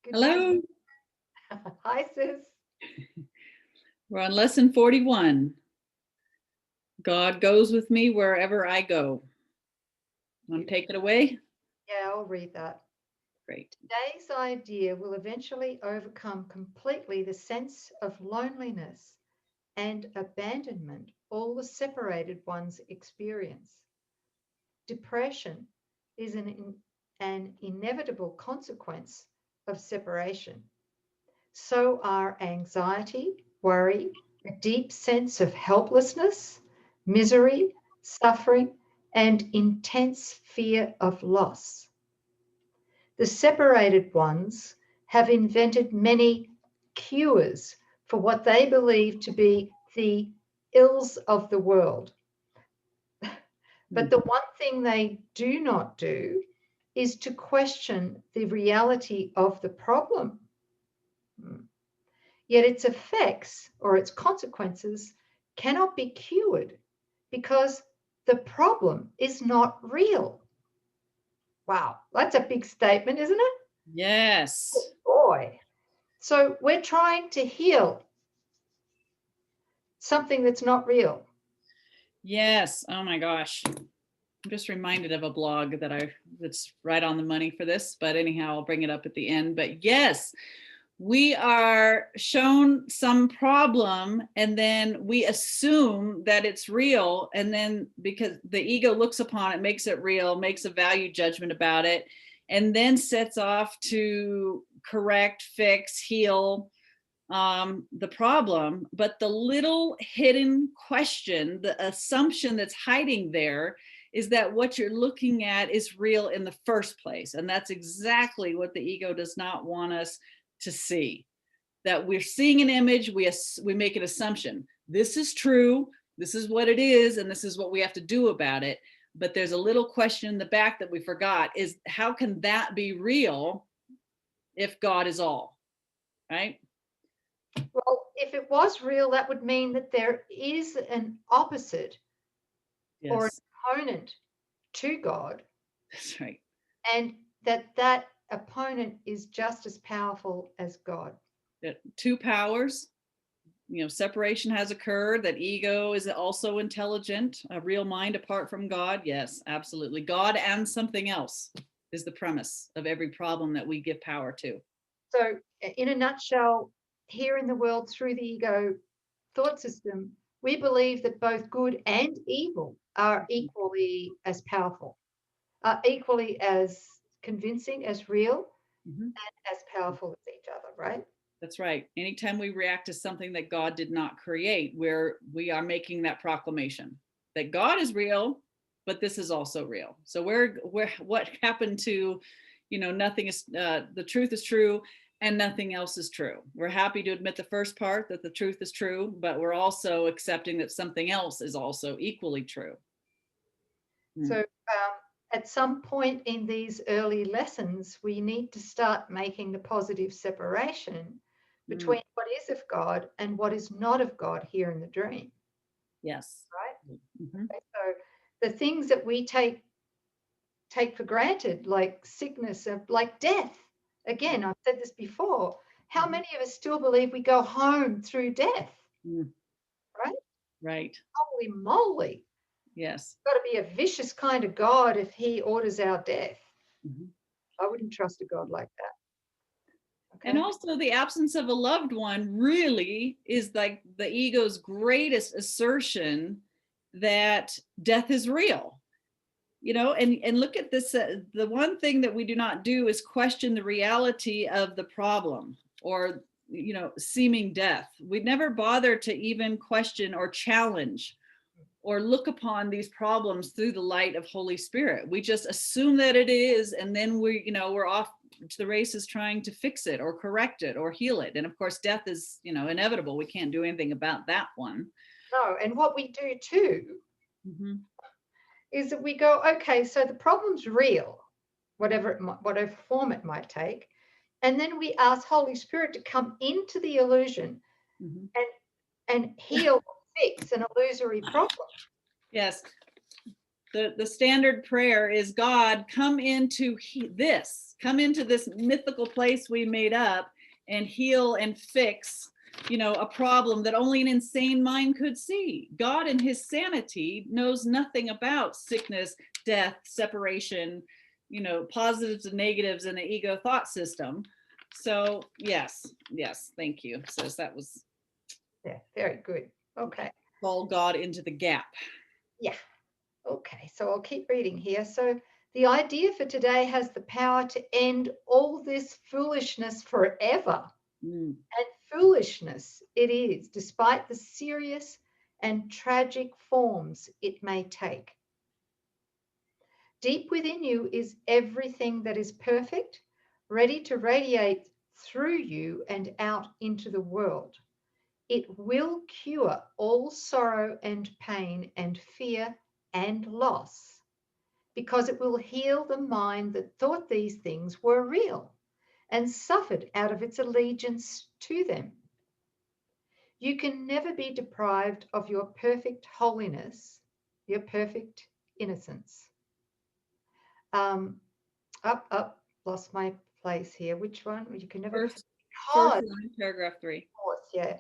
Good Hello, morning. Hi, sis. we're on lesson 41. God goes with me wherever I go. Want to take it away? Yeah, I'll read that. Great. Today's idea will eventually overcome completely the sense of loneliness and abandonment all the separated ones experience. Depression is an inevitable consequence of separation. So are anxiety, worry, a deep sense of helplessness, misery, suffering, and intense fear of loss. The separated ones have invented many cures for what they believe to be the ills of the world. But the one thing they do not do is to question the reality of the problem. Yet its effects or its consequences cannot be cured because the problem is not real. Wow, that's a big statement, isn't it? Yes. Boy. So we're trying to heal something that's not real. Yes. Oh my gosh. I'm just reminded of a blog that's right on the money for this, but anyhow, I'll bring it up at the end. But yes, we are shown some problem and then we assume that it's real, and then because the ego looks upon it, makes it real, makes a value judgment about it, and then sets off to correct, fix, heal the problem. But the little hidden question, the assumption that's hiding there, is that what you're looking at is real in the first place, and that's exactly what the ego does not want us to see. That we're seeing an image, we make an assumption. This is true, this is what it is, and this is what we have to do about it. But there's a little question in the back that we forgot, is how can that be real if God is all, right? Well, if it was real, that would mean that there is an opposite or an Yes, opponent to God, that's right. and that opponent is just as powerful as God. That two powers, separation has occurred, that ego is also intelligent, a real mind apart from God. Yes, absolutely. God and something else is the premise of every problem that we give power to. So, in a nutshell, here in the world through the ego thought system, we believe that both good and evil are equally as powerful, are equally as convincing, as real, Mhm. and as powerful as each other, right? That's right. Anytime we react to something that God did not create, we are making that proclamation that God is real, but this is also real. So what happened to, nothing is, the truth is true and nothing else is true. We're happy to admit the first part, that the truth is true, but we're also accepting that something else is also equally true. So, Mm. at some point in these early lessons, we need to start making the positive separation Mm. between what is of God and what is not of God here in the dream, Yes. right? Mhm. Okay, so the things that we take for granted, like sickness, like death. Again, I've said this before. How Mhm. many of us still believe we go home through death, Mm. right? Right. Holy moly. Yes. Got to be a vicious kind of God if he orders our death. Mhm. I wouldn't trust a God like that. And Okay. also, the absence of a loved one really is like the ego's greatest assertion that death is real. And look at this. The one thing that we do not do is question the reality of the problem, or seeming death. We never bother to even question or challenge or look upon these problems through the light of Holy Spirit. We just assume that it is, and then we're off to the races trying to fix it or correct it or heal it. And of course, death is inevitable. We can't do anything about that one. No, and what we do too Mm-hmm. is that we go, okay, so the problem's real, whatever form it might take, and then we ask Holy Spirit to come into the illusion Mm-hmm. and heal or fix an illusory problem. Yes. The standard prayer is, God, come into this mythical place we made up and heal and fix, a problem that only an insane mind could see. God in his sanity knows nothing about sickness, death, separation, positives and negatives in the ego thought system. So yes, thank you. Says that was, yeah, very good. Okay. Call God into the gap. Yeah. Okay, so I'll keep reading here. So the idea for today has the power to end all this foolishness forever. Mm. And foolishness it is, despite the serious and tragic forms it may take. Deep within you is everything that is perfect, ready to radiate through you and out into the world. It will cure all sorrow and pain and fear and loss, because it will heal the mind that thought these things were real and suffered out of its allegiance to them. You can never be deprived of your perfect holiness, your perfect innocence. Lost my place here. Which one? You can never. First Because, line, paragraph 3. of course, yeah.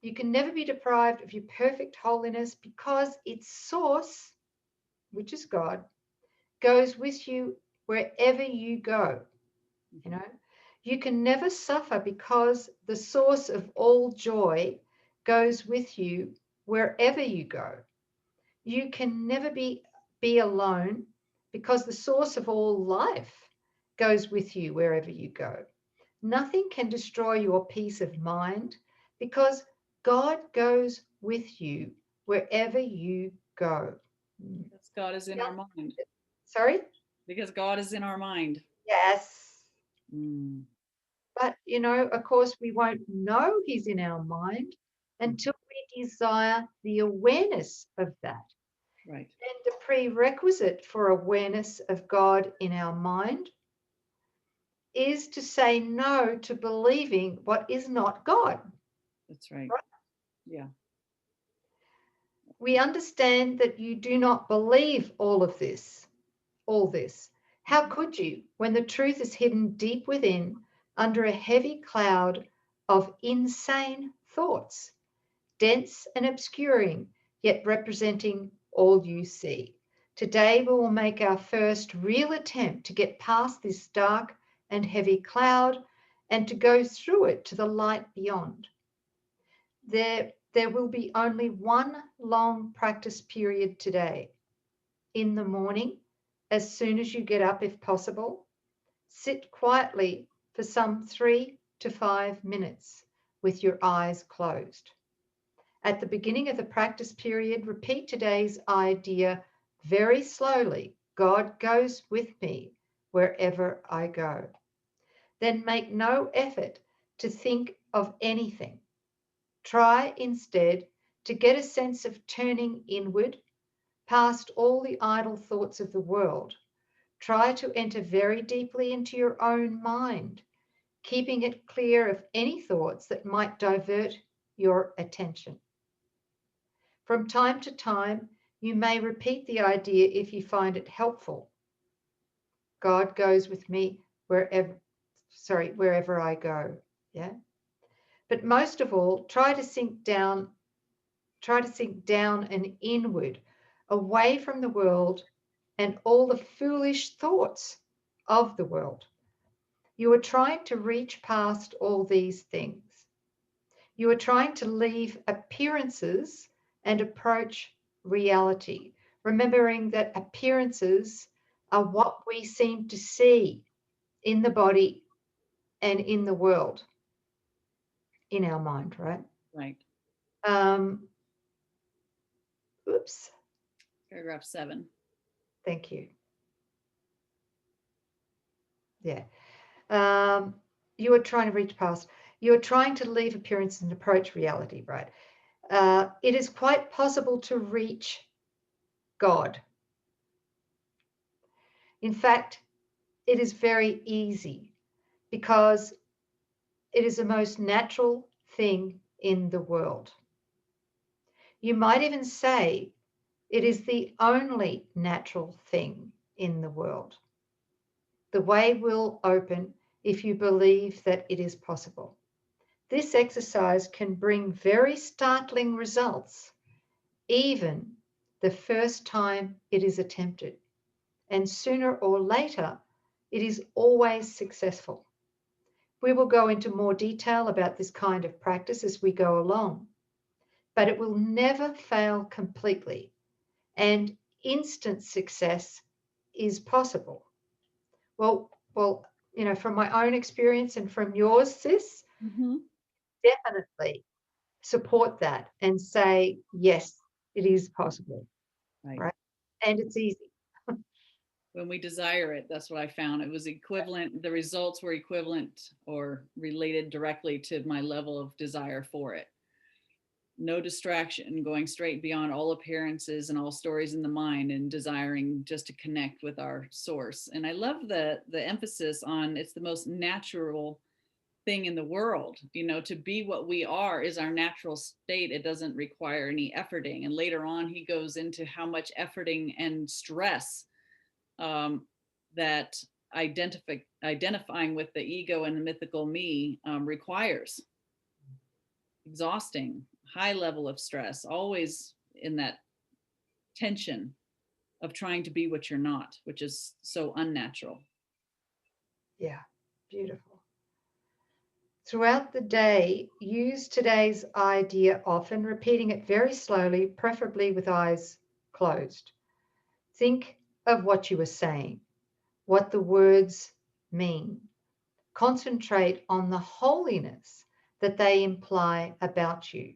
You can never be deprived of your perfect holiness because its source, which is God, goes with you wherever you go. You can never suffer because the source of all joy goes with you wherever you go. You can never be alone because the source of all life goes with you wherever you go. Nothing can destroy your peace of mind because God goes with you wherever you go. Because God is in our mind. Sorry? Because God is in our mind. Yes. Mm. But, of course, we won't know he's in our mind until we desire the awareness of that. Right. And the prerequisite for awareness of God in our mind is to say no to believing what is not God. That's right. Yeah. We understand that you do not believe all this. How could you, when the truth is hidden deep within under a heavy cloud of insane thoughts, dense and obscuring, yet representing all you see? Today we will make our first real attempt to get past this dark and heavy cloud and to go through it to the light beyond. There will be only one long practice period today. In the morning, as soon as you get up, if possible, sit quietly for some 3 to 5 minutes with your eyes closed. At the beginning of the practice period, repeat today's idea very slowly. God goes with me wherever I go. Then make no effort to think of anything. Try instead to get a sense of turning inward past all the idle thoughts of the world. Try to enter very deeply into your own mind, keeping it clear of any thoughts that might divert your attention. From time to time, you may repeat the idea if you find it helpful. God goes with me wherever I go. Yeah. But most of all, try to sink down and inward, away from the world and all the foolish thoughts of the world. You are trying to reach past all these things. You are trying to leave appearances and approach reality, remembering that appearances are what we seem to see in the body and in the world, in our mind, right? Right. Oops. Paragraph 7. Thank you. Yeah. You are trying to reach past. You are trying to leave appearance and approach reality, right? It is quite possible to reach God. In fact, it is very easy because it is the most natural thing in the world. You might even say It is the only natural thing in the world. The way will open if you believe that it is possible. This exercise can bring very startling results, even the first time it is attempted. And sooner or later, it is always successful. We will go into more detail about this kind of practice as we go along, but it will never fail completely, and instant success is possible. Well, from my own experience and from yours, sis, definitely support that and say, yes, it is possible, right? And it's easy. When we desire it, that's what I found. It was equivalent. The results were equivalent or related directly to my level of desire for it. No distraction, going straight beyond all appearances and all stories in the mind, and desiring just to connect with our source. And I love the emphasis on it's the most natural thing in the world. To be what we are is our natural state. It doesn't require any efforting. And later on, he goes into how much efforting and stress that identifying with the ego and the mythical me requires. Exhausting, high level of stress, always in that tension of trying to be what you're not, which is so unnatural. Yeah, beautiful. Throughout the day, use today's idea often, repeating it very slowly, preferably with eyes closed. Think of what you were saying, what the words mean. Concentrate on the holiness that they imply about you,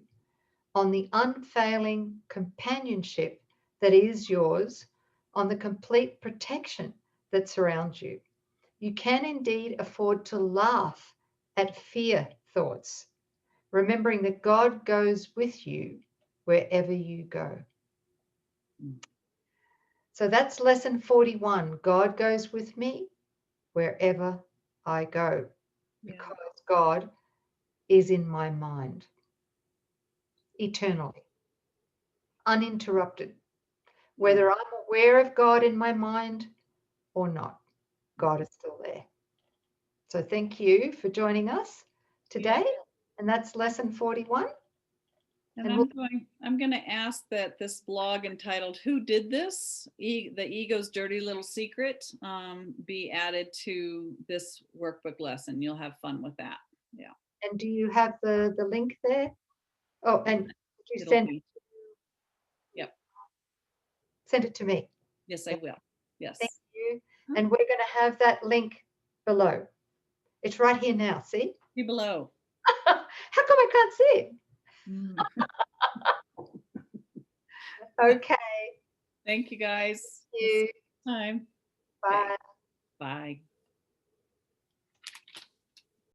on the unfailing companionship that is yours, on the complete protection that surrounds you. You can indeed afford to laugh at fear thoughts, remembering that God goes with you wherever you go. So that's lesson 41. God goes with me wherever I go, because God is in my mind eternally, uninterrupted. Whether I'm aware of God in my mind or not, God is still there. So thank you for joining us today. Yeah. And that's lesson 41. And I'm going to ask that this blog entitled "Who Did This? The Ego's Dirty Little Secret" be added to this workbook lesson. You'll have fun with that. Yeah. And do you have the link there? Oh, and did you send it? Yep. Send it to me. Yes, I will. Yes. Thank you. And we're going to have that link below. It's right here now. See? See below. How come I can't see it? Okay. Thank you, guys. Thank you. Time. Bye. Okay. Bye.